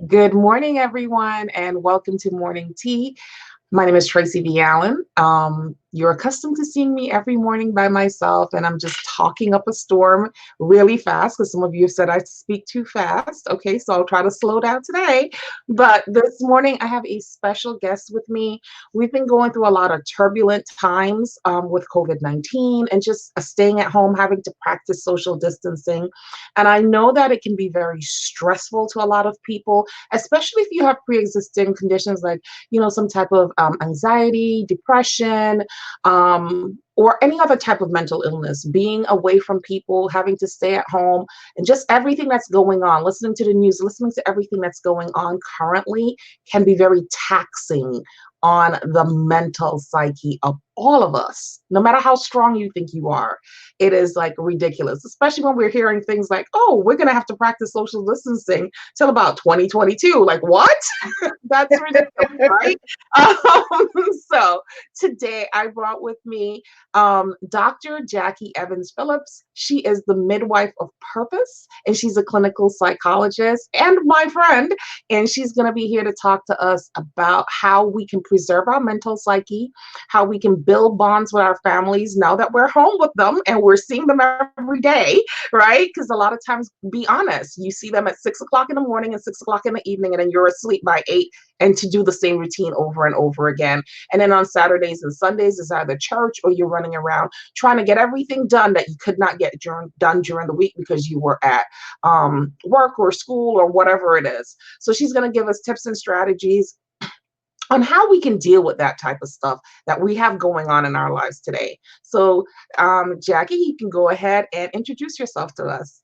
Good morning, everyone, and welcome to Morning Tea. My name is Tracy V. Allen. You're accustomed to seeing me every morning by myself, and I'm just talking up a storm really fast because some of you have said I speak too fast. Okay, so I'll try to slow down today. But this morning, I have a special guest with me. We've been going through a lot of turbulent times with COVID-19 and just staying at home, having to practice social distancing. And I know that it can be very stressful to a lot of people, especially if you have pre-existing conditions like some type of anxiety, depression, or any other type of mental illness, being away from people, having to stay at home, and just everything that's going on, listening to the news, listening to everything that's going on currently can be very taxing on the mental psyche of all of us, no matter how strong you think you are. It is like ridiculous, especially when we're hearing things like, oh, we're going to have to practice social distancing till about 2022. Like, what? That's ridiculous, right? So today I brought with me Dr. Jackie Evans Phillips. She is the midwife of purpose, and she's a clinical psychologist and my friend. And she's going to be here to talk to us about how we can preserve our mental psyche, how we can build bonds with our families now that we're home with them and we're seeing them every day, right? Because a lot of times, be honest, you see them at 6 o'clock in the morning and 6 o'clock in the evening, and then you're asleep by 8, and to do the same routine over and over again. And then on Saturdays and Sundays is either church or you're running around trying to get everything done that you could not get done during the week because you were at work or school or whatever it is. So she's going to give us tips and strategies on how we can deal with that type of stuff that we have going on in our lives today. So, Jackie, you can go ahead and introduce yourself to us.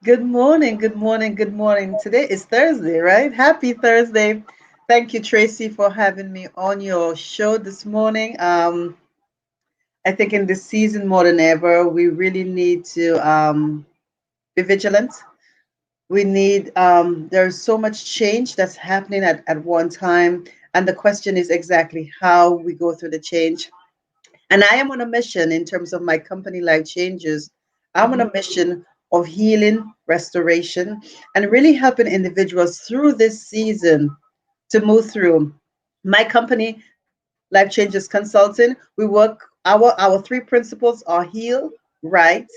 Good morning, good morning, good morning. Today is Thursday, right? Happy Thursday. Thank you, Tracy, for having me on your show this morning. I think in this season more than ever, we really need to be vigilant. We need, there's so much change that's happening at one time. And the question is exactly how we go through the change. And I am on a mission in terms of my company, Life Changers. I'm on Mhm. a mission of healing, restoration, and really helping individuals through this season to move through. My company, Life Changers Consulting, we work, our three principles are heal, right,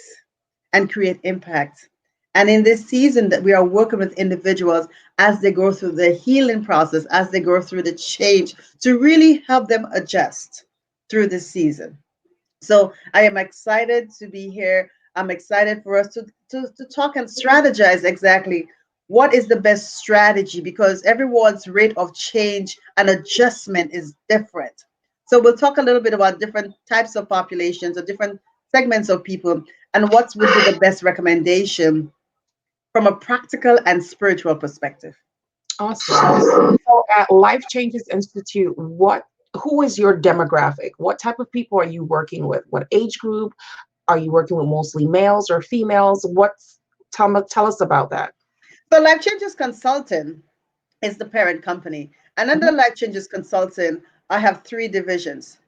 and create impact. And in this season that we are working with individuals as they go through the healing process, as they go through the change, to really help them adjust through this season. So I am excited to be here. I'm excited for us to talk and strategize exactly what is the best strategy because everyone's rate of change and adjustment is different. So we'll talk a little bit about different types of populations or different segments of people and what would be the best recommendation from a practical and spiritual perspective. Awesome. So at Life Changes Institute, who is your demographic? What type of people are you working with? What age group? Are you working with mostly males or females? Tell us about that. So Life Changes Consulting is the parent company. And under Mhm. Life Changes Consulting, I have three divisions.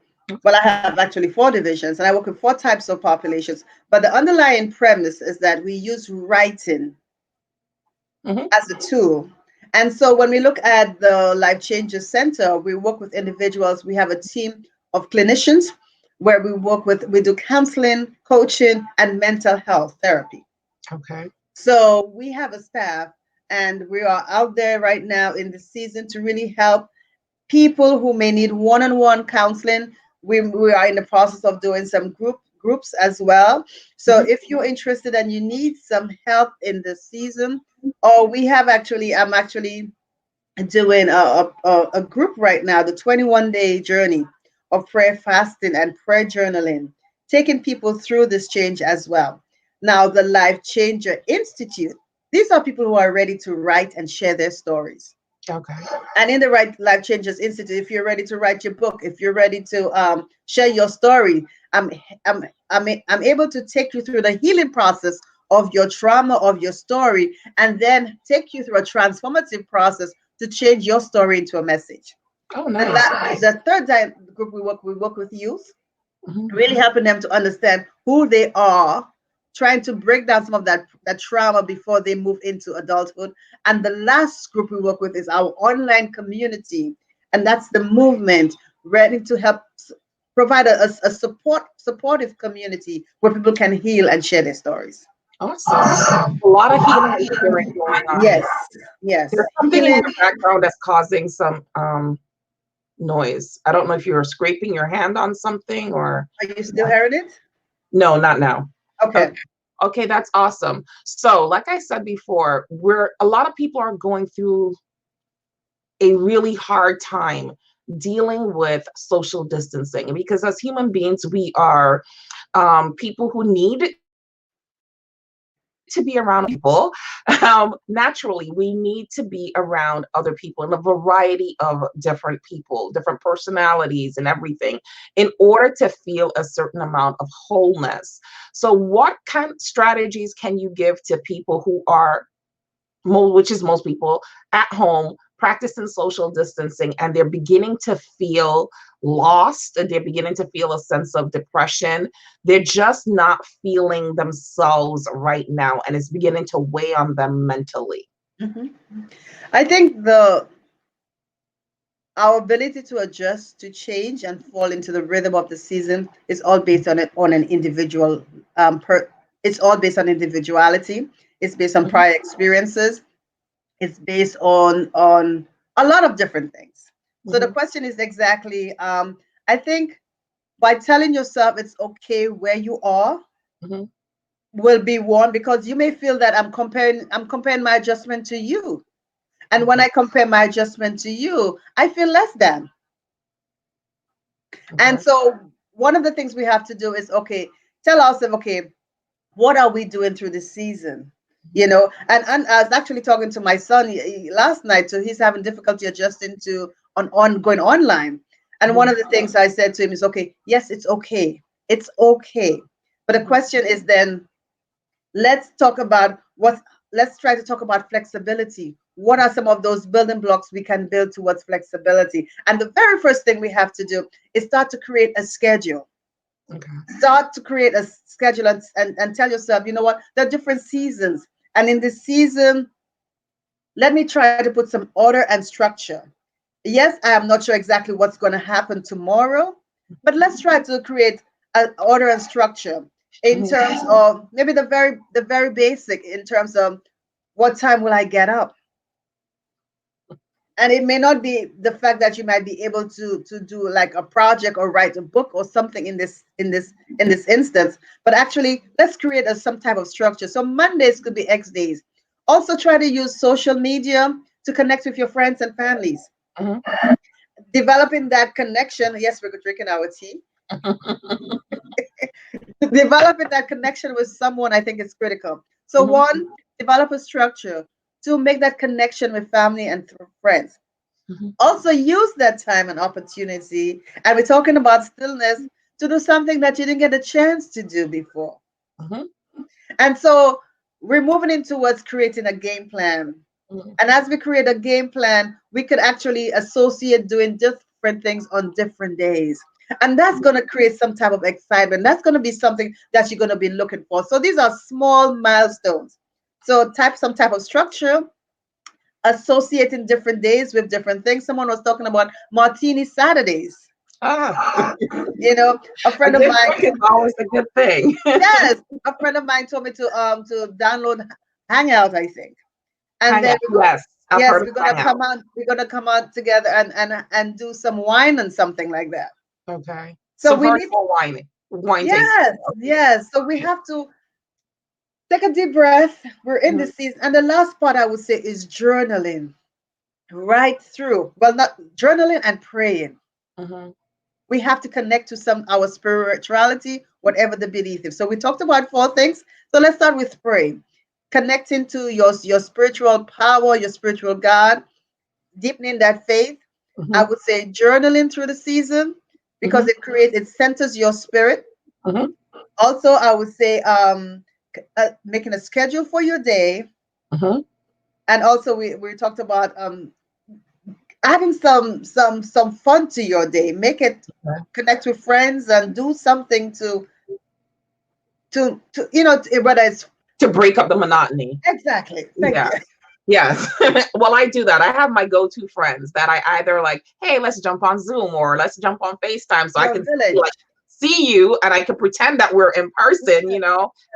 Well, I have actually four divisions, and I work with four types of populations. But the underlying premise is that we use writing Mhm. as a tool. And so when we look at the Life Changes Center, we work with individuals. We have a team of clinicians where we do counseling, coaching, and mental health therapy. Okay. So we have a staff, and we are out there right now in the season to really help people who may need one-on-one counseling. We are in the process of doing some groups as well. So Mhm. if you're interested and you need some help in this season, or we have actually, I'm actually doing a group right now, the 21-day journey of prayer fasting and prayer journaling, taking people through this change as well. Now, the Life Changer Institute, these are people who are ready to write and share their stories. Okay. And in the right Life Changers Institute, if you're ready to write your book, if you're ready to share your story, I'm, I'm able to take you through the healing process of your trauma, of your story, and then take you through a transformative process to change your story into a message. Oh, nice. The third group we work with youth, Mhm. really helping them to understand who they are trying to break down some of that trauma before they move into adulthood. And the last group we work with is our online community, and that's the movement ready to help provide a supportive community where people can heal and share their stories. Awesome. A lot of healing and sharing going on Yes, here. yes, There's something in healing. your background that's causing some noise. I don't know if you're scraping your hand on something or Are you still hearing it? no, not now. Okay. Okay. Okay, that's awesome. So, like I said before, a lot of people are going through a really hard time dealing with social distancing because as human beings, we are people who need to be around people. Naturally, we need to be around other people and a variety of different people, different personalities, and everything in order to feel a certain amount of wholeness. So, what kind of strategies can you give to people who are which is most people, at home practicing social distancing and they're beginning to feel lost and they're beginning to feel a sense of depression. They're just not feeling themselves right now and it's beginning to weigh on them mentally. Mhm. I think the our ability to adjust, to change, and fall into the rhythm of the season is all based on an individual. It's all based on individuality. It's based on Mhm, prior experiences. It's based on a lot of different things. So the mhm, question is exactly. I think by telling yourself it's okay where you are mhm, will be one, because you may feel that I'm comparing my adjustment to you, and when okay, I compare my adjustment to you, I feel less than. And okay, so one of the things we have to do is, okay, tell ourselves, okay, what are we doing through this season? mhm, And I was actually talking to my son last night, so he's having difficulty adjusting to on going online. And one mhm, of the things I said to him is, okay, yes, it's okay. It's okay. But the mhm, question is then, let's talk about what let's try to talk about flexibility. What are some of those building blocks we can build towards flexibility? And the very first thing we have to do is start to create a schedule. okay, Start to create a schedule, and tell yourself, you know what, there are different seasons. And in this season, let me try to put some order and structure. Yes, I am not sure exactly what's going to happen tomorrow, but let's try to create an order and structure in mhm, terms of maybe the very basic, in terms of what time will I get up. And it may not be the fact that you might be able to do like a project or write a book or something in this instance, but actually let's create some type of structure. So Mondays could be X days. Also try to use social media to connect with your friends and families. mhm. Developing that connection, yes, we're drinking our tea. Developing that connection with someone, I think, is critical. So Mhm, one, develop a structure. Two, make that connection with family and friends. mhm, Also use that time and opportunity, and we're talking about stillness, to do something that you didn't get a chance to do before. mhm, And so we're moving in towards creating a game plan. mhm, And as we create a game plan, we could actually associate doing different things on different days. And that's going to create some type of excitement. That's going to be something that you're going to be looking for. So these are small milestones. So type some type of structure, associating different days with different things. Someone was talking about Martini Saturdays. ah, You know, a a friend of good mine, book is always a good thing. yes, a friend of mine told me to download Hangout, I think. And then Hangout, yes, I've yes, heard of we're gonna Hangout. come out, together and do some wine and something like that. Okay. So Some we need, hardcore wine tasting. yes, yes. So we have to take a deep breath. We're in the Mhm, season. And the last part I would say is journaling right through. Well, not journaling and praying. mhm, We have to connect to some our spirituality, whatever the belief is. So we talked about four things. So let's start with praying. Connecting to your spiritual power, your spiritual God, deepening that faith. I mhm, would say journaling through the season, because mhm, it centers your spirit. mhm, Also, I would say making a schedule for your day. mhm. And also we talked about adding some fun to your day. Make it, Okay. connect with friends and do something to whether it's To break up the monotony. exactly. Thank you. Yeah. Yes. Well, I do that. I have my go-to friends that I either like, hey, let's jump on Zoom or let's jump on FaceTime so I Your can village. like see you and I can pretend that we're in person, and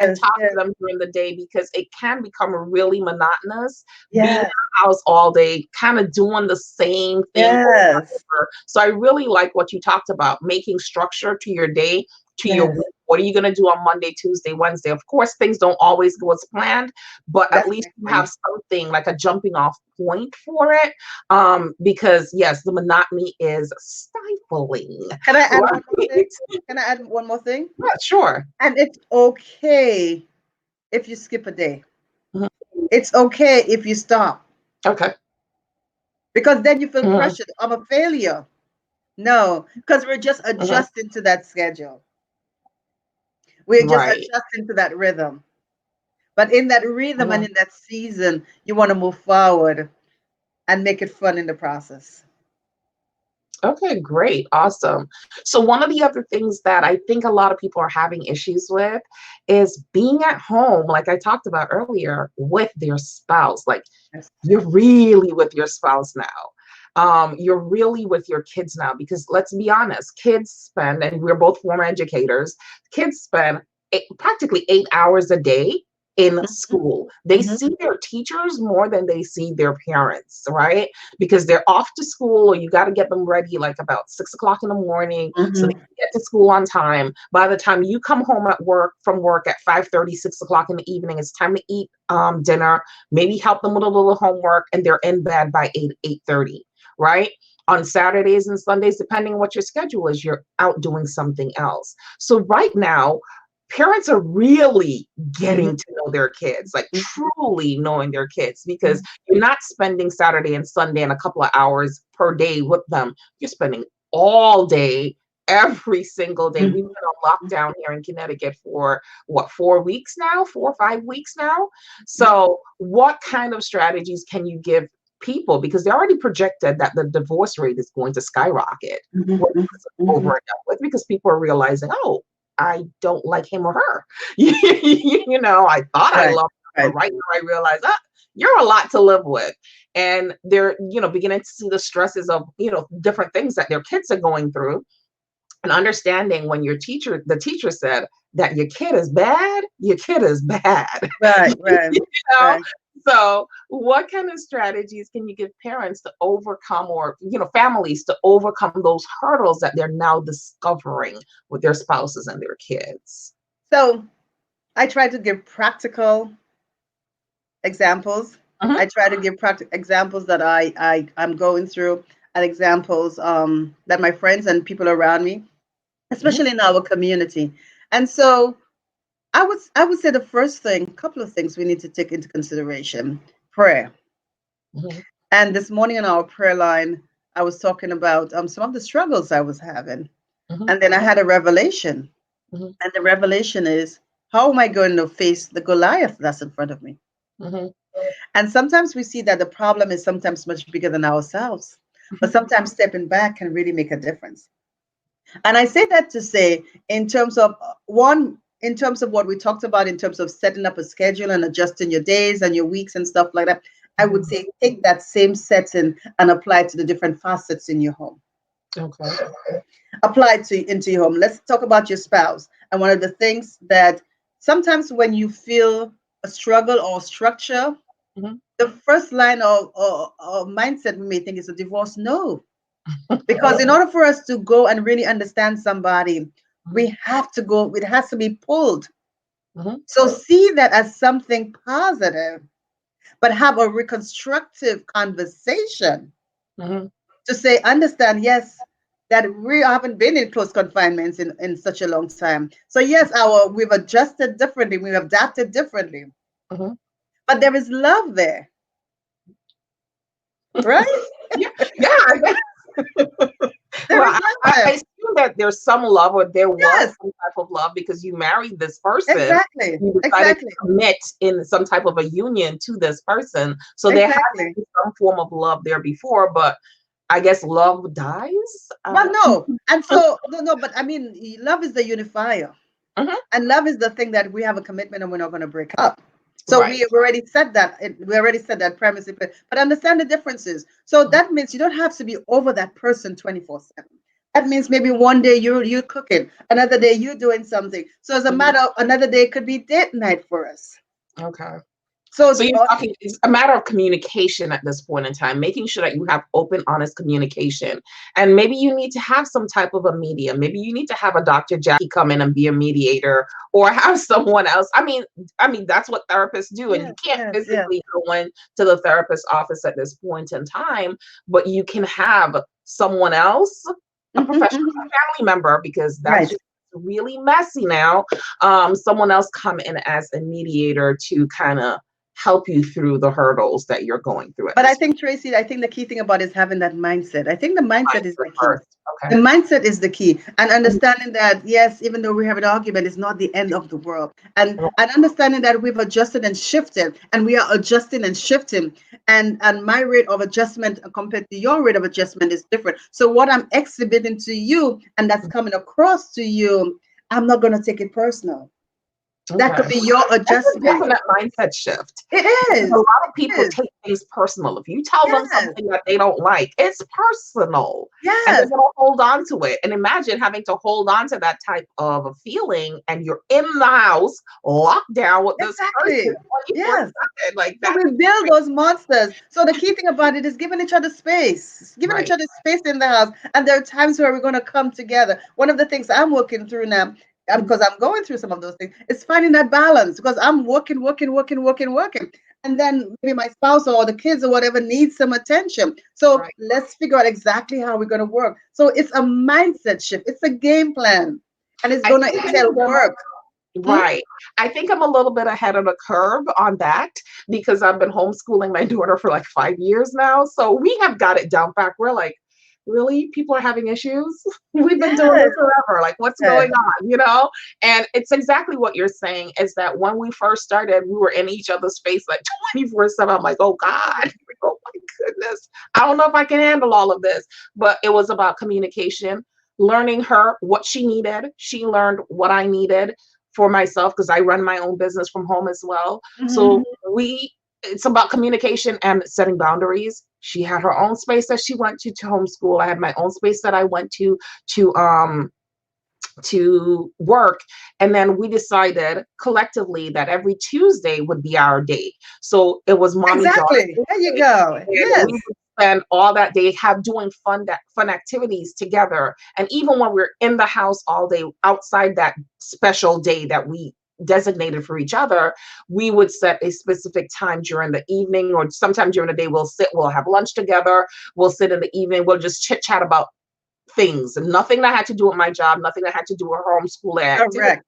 Yes, talk yes, to them during the day because it can become really monotonous being in yes, the house all day, kind of doing the same thing over and yes, over. So I really like what you talked about, making structure to your day, to your yes. week. What are you going to do on Monday, Tuesday, Wednesday? Of course, things don't always go as planned, but at least you Definitely. have something like a jumping off point for it. Because yes, the monotony is stifling. Can I add one more thing? Right? Can I add one more thing? Yeah, sure. And it's okay if you skip a day. Mhm. It's okay if you stop Okay. because then you feel Mhm. pressured. I'm a failure. No, because we're just Mhm. adjusting to that schedule. We're just Right. adjusting to that rhythm. But in that rhythm and Mhm. in that season, you want to move forward and make it fun in the process. Okay, great. Awesome. So, one of the other things that I think a lot of people are having issues with is being at home, like I talked about earlier, with their spouse. Like, Yes. you're really with your spouse now. You're really with your kids now because let's be honest, kids spend, and we're both former educators, kids spend practically 8 hours a day in Mhm, school. They mhm, see their teachers more than they see their parents, right? Because they're off to school, or you got to get them ready like about 6 o'clock in the morning so they mhm, can get to school on time. By the time you come home from work at 5:30, 6 o'clock in the evening, it's time to eat dinner, maybe help them with a little homework, and they're in bed by 8:30, right? On Saturdays and Sundays, depending on what your schedule is, you're out doing something else. So right now, parents are really mhm, getting to know their kids, like mhm, truly knowing their kids, because mhm, you're not spending Saturday and Sunday and a couple of hours per day with them. You're spending all day, every single day. We've mhm, been on lockdown here in Connecticut for what, 4 weeks now, 4 or 5 weeks now. mhm, So, what kind of strategies can you give people? Because they already projected that the divorce rate is going to skyrocket mhm, when mhm, this is over mhm. and done with, because people are realizing, oh, I don't like him or her. I thought I Right, loved her, right. but right now I realize, you're a lot to live with. And they're, beginning to see the stresses of, different things that their kids are going through, and understanding when the teacher said that your kid is bad, your kid is bad. Right, you right, know? right. So what kind of strategies can you give parents to overcome, or, families to overcome those hurdles that they're now discovering with their spouses and their kids? So I try to give practical examples. Mhm, I try to give practical examples that I'm going through and examples that my friends and people around me, mhm, especially in our community. And so I would say the first thing, a couple of things we need to take into consideration. Prayer. mhm, And this morning on our prayer line, I was talking about some of the struggles I was having. mhm, And then I had a revelation. mhm, And the revelation is, how am I going to face the Goliath that's in front of me? mhm, And sometimes we see that the problem is sometimes much bigger than ourselves, but mhm, sometimes stepping back can really make a difference. And I say that to say, in terms of in terms of what we talked about, in terms of setting up a schedule and adjusting your days and your weeks and stuff like that, I would mhm. say take that same setting and apply it to the different facets in your home. Okay. Apply it to into your home. Let's talk about your spouse. And one of the things that sometimes when you feel a struggle or structure, Mhm. the first line of mindset we may think is a divorce. No, because in order for us to go and really understand somebody, Mhm, we have to go, it has to be pulled. mhm, So see that as something positive, but have a reconstructive conversation mhm. to say, understand, yes, that we haven't been in close confinements in such a long time. So yes, we've adjusted differently, we've adapted differently, Mhm. but there is love there, right? Yeah, yeah, I guess. There Well, is I love there. assume that there's some love, or there was Yes, some type of love, because you married this person. exactly, You decided to exactly, commit in some type of a union to this person. So there had to exactly. be some form of love there before, but I guess love dies. Well, no. And so, no, no, but I mean, love is the unifier. Mhm. And love is the thing that we have a commitment and we're not going to break up. So Right. we already said that. We already said that premise. But understand the differences. So that means you don't have to be over that person 24/7. That means maybe one day you're cooking, another day you're doing something. So as a Mhm. matter of another day could be date night for us. Okay. So So you're talking, it's a matter of communication at this point in time, making sure that you have open, honest communication. And maybe you need to have some type of a medium. Maybe you need to have a Dr. Jackie come in and be a mediator, or have someone else. I mean, that's what therapists do. And you yes, can't yes, yes. physically go into the therapist's office at this point in time, but you can have someone else, a Mhm, professional, mhm. a family member, because that's Right. just really messy now. Someone else come in as a mediator to kind of help you through the hurdles that you're going through at But I this think, Tracy, I think the key thing about is having that mindset. I think the mindset point is the key. first. Okay. The mindset is the key. And understanding that, yes, even though we have an argument, it's not the end of the world. And understanding that we've adjusted and shifted, and we are adjusting and shifting. And my rate of adjustment compared to your rate of adjustment is different. So what I'm exhibiting to you and that's coming across to you, I'm not going to take it personal. That Okay. could be your That's a adjustment. definite mindset shift. It Because a is. lot of It people is. take things personal. If you tell them Yes. something that they don't like, it's personal. And they're Yes. going to hold on to it. And imagine having to hold on to that type of a feeling, and you're in the house, locked down with this Exactly. person 24/7. Yes. Like So that's we build those monsters. So the key thing about it is giving each other space, giving each right. other space in the house. And there are times where we're going to come together. One of the things I'm working through now, Mhm. because I'm going through some of those things, is finding that balance because I'm working, working, working, working, working. And then maybe my spouse or the kids or whatever needs some attention. So Right. let's figure out exactly how we're going to work. So it's a mindset shift, it's a game plan, and it's I going to think entail work. Hmm? right. I think I'm a little bit ahead of the curve on that because I've been homeschooling my daughter for like 5 years now. So we have got it down back. We're like, really? People are having issues? We've been doing Yes. this forever. Like, what's Yes. going on? And it's exactly what you're saying is that when we first started, we were in each other's face like 24/7. I'm like, oh God, oh my goodness. I don't know if I can handle all of this. But it was about communication, learning her what she needed. She learned what I needed for myself because I run my own business from home as well. So Mhm. it's about communication and setting boundaries. She had her own space that she went to homeschool. I had my own space that I went to to work. And then we decided collectively that every Tuesday would be our day. So it was mommy daughter Exactly. There you Tuesday, go. and Yes. we would spend all that day doing fun activities together. And even when we're in the house all day outside that special day that we designated for each other, we would set a specific time during the evening or sometime during the day. We'll have lunch together. We'll sit in the evening. We'll just chit chat about things, nothing that had to do with my job, nothing that had to do with homeschooling activity, Correct.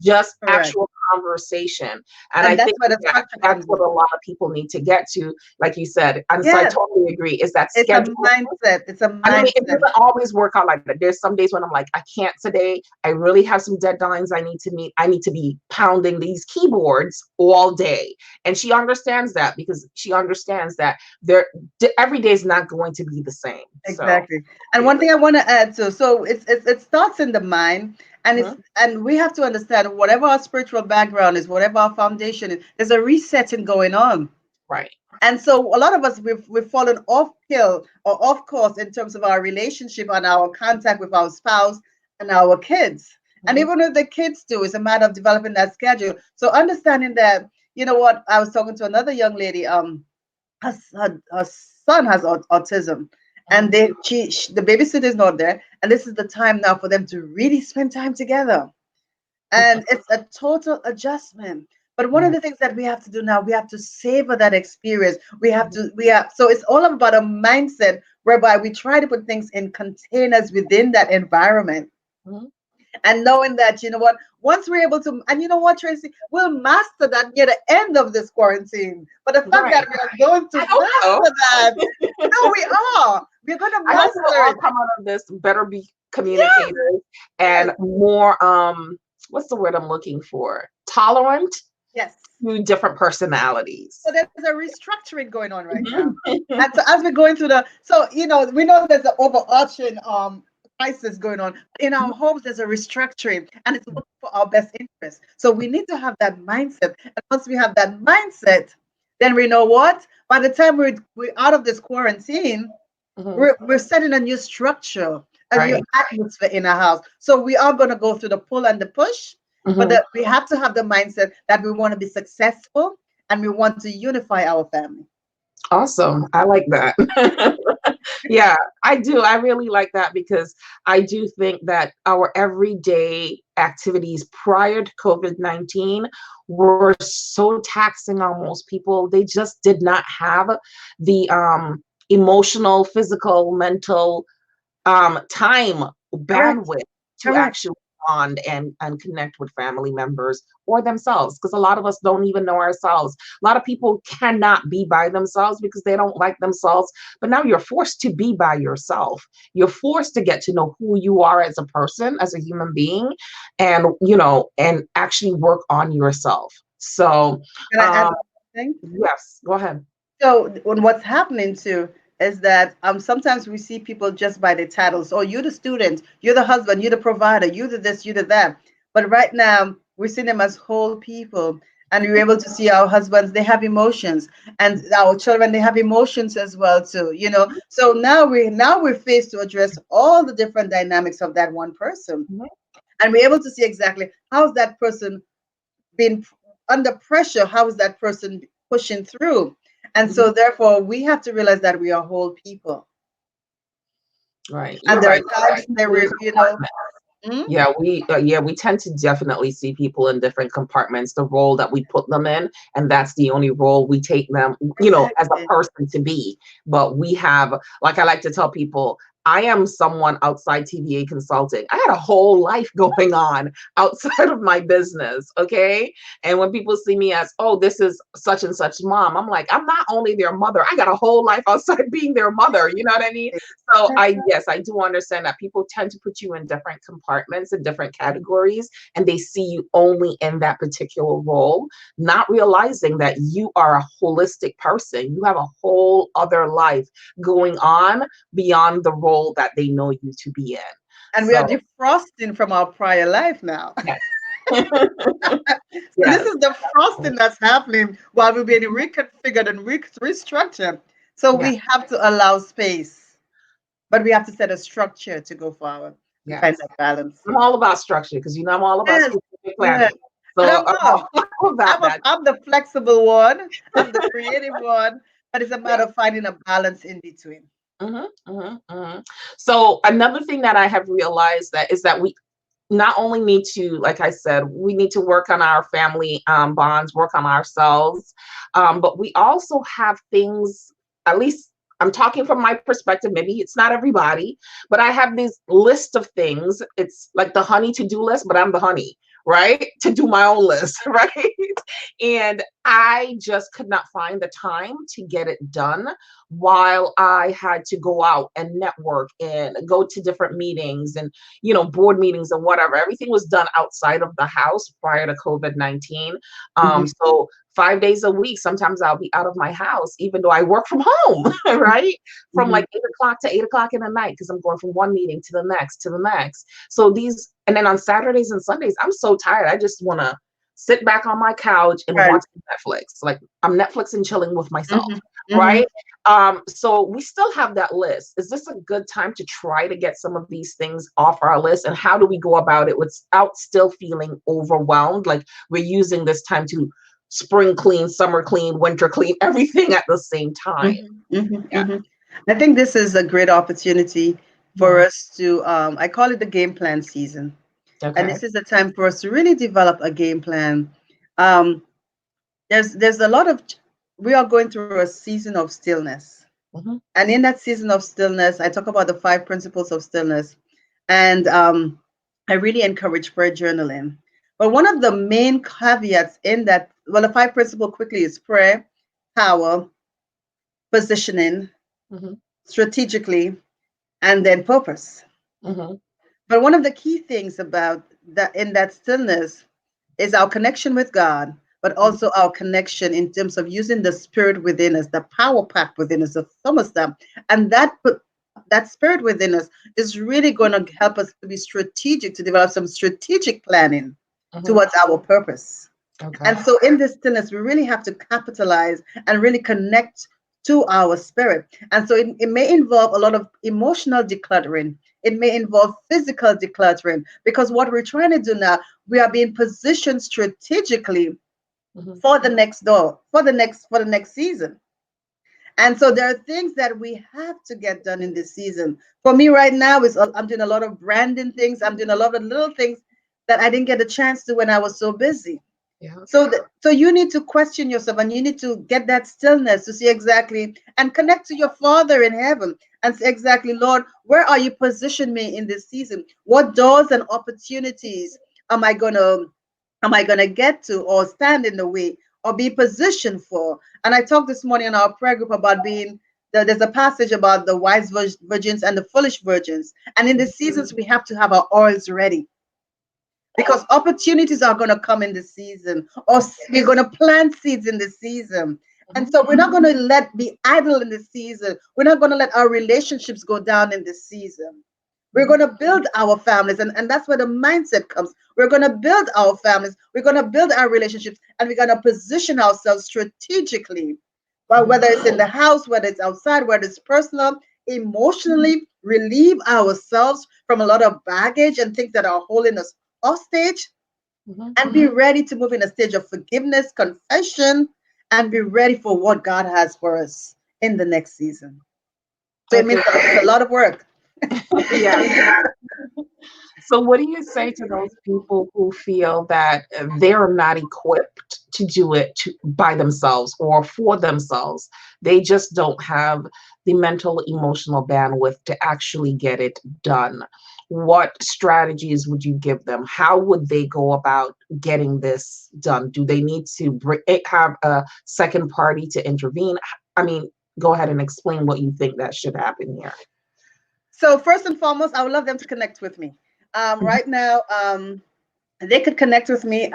just Correct. actual conversation. And I And that's think where the that structure that's comes what in. a lot of people need to get to, like you said. And so I Yes. totally agree. Is that It's a schedule? mindset. It's a I mean, it mindset. doesn't always work out like that. There's some days when I'm like, I can't today. I really have some deadlines I need to meet. I need to be pounding these keyboards all day. And she understands that because she understands that every day is not going to be the same. So Exactly. And one thing I want to add too, so it starts in the mind, and mhm, and we have to understand whatever our spiritual background is, whatever our foundation is, there's a resetting going on. right. And so a lot of us we've fallen off kill or off course in terms of our relationship and our contact with our spouse and our kids. And Mhm, even if the kids do, it's a matter of developing that schedule. So understanding that, you know what, I was talking to another young lady, her son has autism, and mhm, the babysitter is not there, and this is the time now for them to really spend time together, mhm, and it's a total adjustment. But one of yeah, the things that we have to do now, we have to savor that experience. mhm, We have, so it's all about a mindset whereby we try to put things in containers within that environment. mhm. And knowing that, you know what, once we're able to, and you know what, Tracy, we'll master that near the end of this quarantine. But the fact that Right. we are going to I hope so. master that, no, we are. We're going to I hope we'll master all it. come out of this better be Yes, communicators yes, and more what's the word I'm looking for? Tolerant yes. to different personalities. So there's a restructuring going on right now. Mhm. And so as we're going through the, so you know, we know there's the overarching crisis going on. In our homes, there's a restructuring, and it's looking for our best interest. So we need to have that mindset. And once we have that mindset, then we know what? By the time we're out of this quarantine, Mhm. we're setting a new structure, a new Right. atmosphere in our house. So we are going to go through the pull and the push, but Mhm. that we have to have the mindset that we want to be successful and we want to unify our family. Awesome. I like that. Yeah, I do. I really like that because I do think that our everyday activities prior to COVID-19 were so taxing almost. People, they just did not have the emotional, physical, mental time, Correct. bandwidth to Correct. actually bond and connect with family members or themselves, because a lot of us don't even know ourselves. A lot of people cannot be by themselves because they don't like themselves, but now you're forced to be by yourself. You're forced to get to know who you are as a person, as a human being, and and actually work on yourself. So Can I add um one thing? yes, go ahead. So what's happening too is that sometimes we see people just by the titles. Oh, you're the student, you're the husband, you're the provider, you're the this, you're the that. But right now we see them as whole people, and we're able to see our husbands. They have emotions, and our children they have emotions as well too. So now we're faced to address all the different dynamics of that one person, Mhm. and we're able to see exactly how's that person been under pressure, how is that person pushing through. And Mhm. so therefore we have to realize that we are whole people, Right, and you're there are right. times there In we compartments. mm, Yeah, we tend to definitely see people in different compartments, the role that we put them in, and that's the only role we take them, as a exactly. person to be. But we have, like I like to tell people, I am someone outside TVA consulting. I had a whole life going on outside of my business, okay? And when people see me as, oh, this is such and such mom, I'm like, I'm not only their mother, I got a whole life outside being their mother. You know what I mean? So yes, I do understand that people tend to put you in different compartments and different categories, and they see you only in that particular role, not realizing that you are a holistic person. You have a whole other life going on beyond the role that they know you to be in. And we are So defrosting from our prior life now. yes. So this Yes. is the frosting that's happening while we're being reconfigured and restructured. So Yeah. we have to allow space, but we have to set a structure to go forward to find Yes. that balance. I'm all about structure because I'm all about Yes, strategic yes. planning. And So I'm I'm not. all about that. I'm the flexible one. I'm the creative one. But it's a Yeah. matter of finding a balance in between. Mhm, mhm, mhm. So another thing that I have realized that is that we not only need to, like I said, we need to work on our family bonds, work on ourselves, but we also have things, at least I'm talking from my perspective, maybe it's not everybody, but I have this list of things. It's like the honey to-do list, but I'm the honey, right? To do my own list, right? And I just could not find the time to get it done while I had to go out and network and go to different meetings and board meetings and whatever. Everything was done outside of the house prior to COVID-19. Mhm, So 5 days a week, sometimes I'll be out of my house, even though I work from home, right? From mhm. like 8 o'clock to 8 o'clock in the night, because I'm going from one meeting to the next, to the next. So and then on Saturdays and Sundays, I'm so tired. I just want to sit back on my couch and Right. watch Netflix. Like I'm Netflix and chilling with myself, Mhm, right? mhm. So we still have that list. Is this a good time to try to get some of these things off our list? And how do we go about it without still feeling overwhelmed? Like we're using this time to spring clean, summer clean, winter clean, everything at the same time. Mhm, mhm, Yeah. mhm. I think this is a great opportunity for Mhm. us to, I call it the game plan season. And Okay. this is the time for us to really develop a game plan. Um, there's a lot of, we are going through a season of stillness. Hmm. And in that season of stillness, I talk about the 5 principles of stillness. And I really encourage prayer journaling. But one of the main caveats in that, well, the 5 principle quickly is prayer, power, positioning, Hmm. strategically, and then purpose. Hmm. But one of the key things about that in that stillness is our connection with God, but also our connection in terms of using the spirit within us, the power pack within us, the thermostat. And that that spirit within us is really going to help us to be strategic, to develop some strategic planning Mhm. towards our purpose. Okay. And so in this stillness, we really have to capitalize and really connect to our spirit. And so it may involve a lot of emotional decluttering. It may involve physical decluttering, because what we're trying to do now, we are being positioned strategically Mhm. for the next door, for the next season. And so there are things that we have to get done in this season. For me right now is I'm doing a lot of branding things. I'm doing a lot of little things that I didn't get a chance to when I was so busy. Yeah. So you need to question yourself, and you need to get that stillness to see exactly and connect to your Father in heaven and say exactly, Lord, where are you positioning me in this season? What doors and opportunities am I gonna get to, or stand in the way, or be positioned for? And I talked this morning in our prayer group about there's a passage about the wise virgins and the foolish virgins. And in the seasons, we have to have our oils ready, because opportunities are going to come in the season, or we're going to plant seeds in the season. And Mhm. so we're not going to let be idle in the season. We're not going to let our relationships go down in the season. We're Mhm. going to build our families, and that's where the mindset comes. We're going to build our families, we're going to build our relationships, and we're going to position ourselves strategically. Well, Mhm. whether it's in the house, whether it's outside, whether it's personal, emotionally relieve ourselves from a lot of baggage and things that are holding us hostage, Mhm. and be ready to move in a stage of forgiveness, confession, and be ready for what God has for us in the next season. So it means Okay. it's a lot of work. Yeah. So, what do you say to those people who feel that they're not equipped to do it by themselves or for themselves? They just don't have the mental, emotional bandwidth to actually get it done. What strategies would you give them? How would they go about getting this done? Do they need to have a second party to intervene? I mean, go ahead and explain what you think that should happen here. So first and foremost, I would love them to connect with me. Mhm. Right now, they could connect with me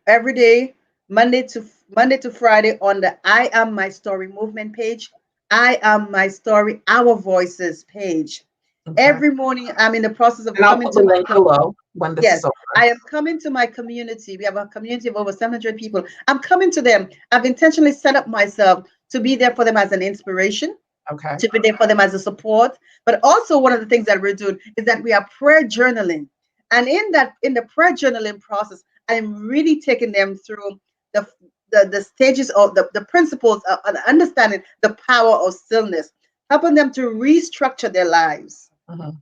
every day, Monday to Friday, on the I Am My Story movement page. I Am My Story, Our Voices page. Okay. Every morning, I'm in the process of And I'll coming put the to my link below when this is yes, over. I am coming to my community. We have a community of over 700 people. I'm coming to them. I've intentionally set up myself to be there for them as an inspiration, Okay. to be there for them as a support. But also, one of the things that we're doing is that we are prayer journaling. And in the prayer journaling process, I'm really taking them through the the stages of the principles of understanding the power of stillness, helping them to restructure their lives. Mhm.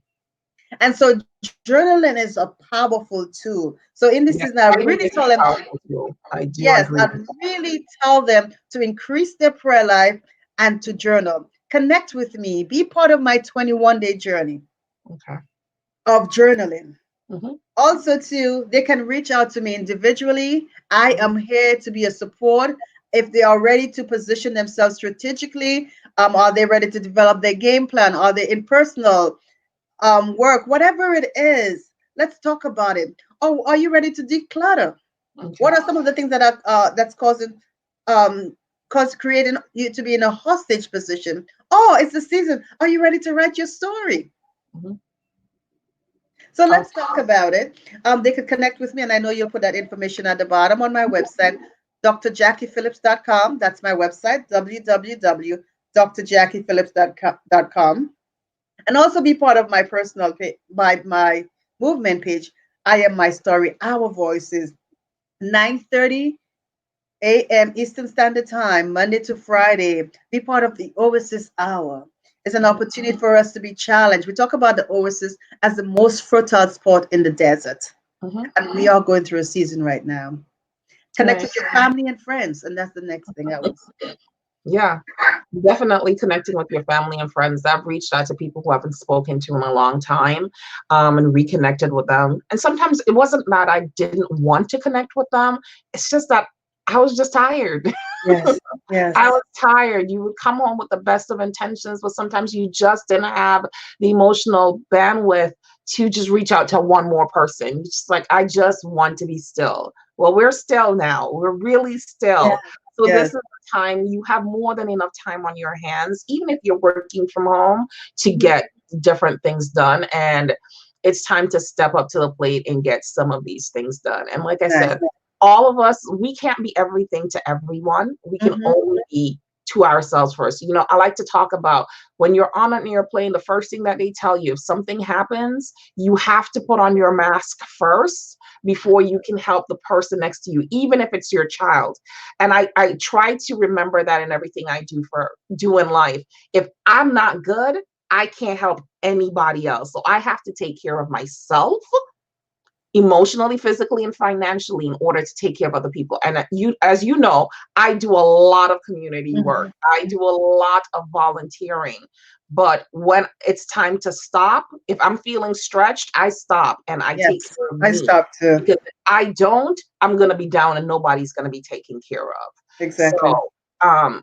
And so journaling is a powerful tool. So in this Yeah, season, I really writing is tell a them, powerful tool. I do yes, agree I with really tell them to increase their prayer life and to journal. Connect with me. Be part of my 21-day journey that. Okay. of journaling. Mhm. Also, too, they can reach out to me individually. I Mhm. am here to be a support. If they are ready to position themselves strategically, are they ready to develop their game plan? Are they in personal work? Whatever it is, let's talk about it. Oh, are you ready to declutter? Okay. What are some of the things that are that's causing cause creating you to be in a hostage position? Oh, it's the season. Are you ready to write your story? Mhm. So Oh, let's talk about it. They could connect with me, and I know you'll put that information at the bottom on my website, drjackiephillips.com. That's my website, www.drjackiephillips.com. And also be part of my personal page, my movement page. I Am My Story, Our Voices, 9:30 a.m. Eastern Standard Time, Monday to Friday. Be part of the Oasis Hour. It's an mhm. opportunity for us to be challenged. We talk about the Oasis as the most fertile spot in the desert. Mhm. And we are going through a season right now. Connect Right. with your family and friends. And that's the next thing I would say. Yeah. Definitely connecting with your family and friends. I've reached out to people who I haven't spoken to in a long time, and reconnected with them. And sometimes it wasn't that I didn't want to connect with them. It's just that I was just tired. Yes, I yes, was tired. You would come home with the best of intentions, but sometimes you just didn't have the emotional bandwidth to just reach out to one more person. Just like, I just want to be still. Well, we're still now. We're really yes, still. So this yes. is the time you have more than enough time on your hands, even if you're working from home, to Mhm. get different things done. And it's time to step up to the plate and get some of these things done. And like I Nice. said, all of us, we can't be everything to everyone. We can Mm-hmm. only be to ourselves first. You know, I like to talk about when you're on an airplane, the first thing that they tell you, if something happens, you have to put on your mask first before you can help the person next to you, even if it's your child. And I try to remember that in everything I do in life. If I'm not good, I can't help anybody else. So I have to take care of myself emotionally, physically, and financially in order to take care of other people. And you, as you know, I do a lot of community work. I do a lot of volunteering. But when it's time to stop, if I'm feeling stretched, I stop and I take Yes, care of I me. stopped too. Because if I don't, I'm going to be down and nobody's going to be taken care of. Exactly. So, um,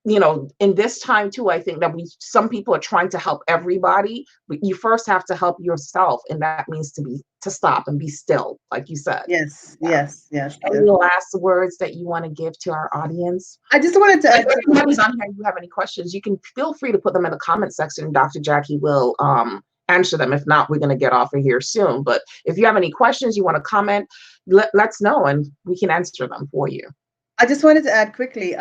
you know, in this time too, I think that some people are trying to help everybody, but you first have to help yourself, and that means to stop and be still, like you said. Yes, Yeah. yes, yes, Any yes. last words that you want to give to our audience? I just wanted to If add to anybody's on here, you have any questions, you can feel free to put them in the comment section. Dr. Jackie will answer them. If not, we're going to get off of here soon. But if you have any questions, you want to comment, let's know and we can answer them for you. I just wanted to add quickly,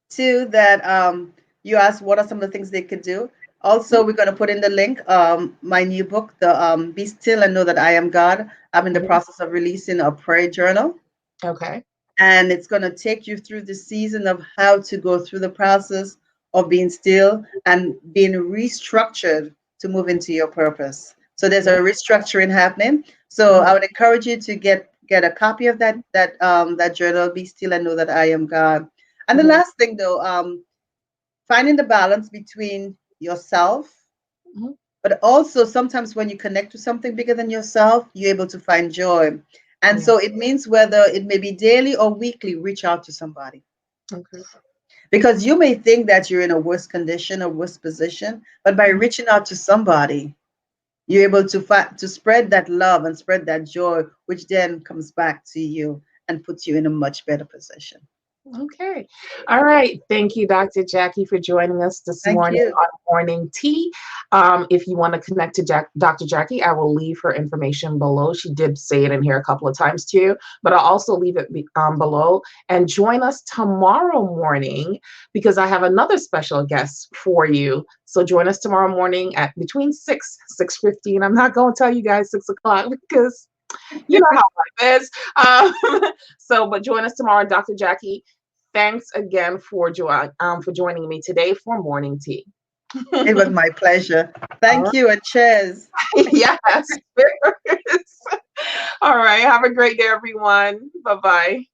too, that you asked what are some of the things they could do. Also, we're going to put in the link, my new book, the Be Still and Know That I Am God. I'm in the Mhm. process of releasing a prayer journal, Okay. and it's going to take you through the season of how to go through the process of being still and being restructured to move into your purpose. So there's a restructuring happening. So I would encourage you to get a copy of that journal, Be Still and Know That I Am God. And the Mhm. last thing though, finding the balance between yourself, Mhm. but also sometimes when you connect to something bigger than yourself, you're able to find joy. And Yeah. so it means whether it may be daily or weekly, reach out to somebody. Okay. Because you may think that you're in a worse condition or worse position, but by Mhm. reaching out to somebody, you're able to spread that love and spread that joy, which then comes back to you and puts you in a much better position. Okay. All right. Thank you, Dr. Jackie, for joining us this Thank morning you. on Morning Tea. If you want to connect to Dr. Jackie, I will leave her information below. She did say it in here a couple of times too, but I'll also leave it below. And join us tomorrow morning because I have another special guest for you. So join us tomorrow morning at between 6:15. I'm not going to tell you guys 6 o'clock because you know how life is. But join us tomorrow, Dr. Jackie. Thanks again for joining me today for Morning Tea. It was my pleasure. All Thank you and cheers. right. Yes. All right. Have a great day, everyone. Bye-bye.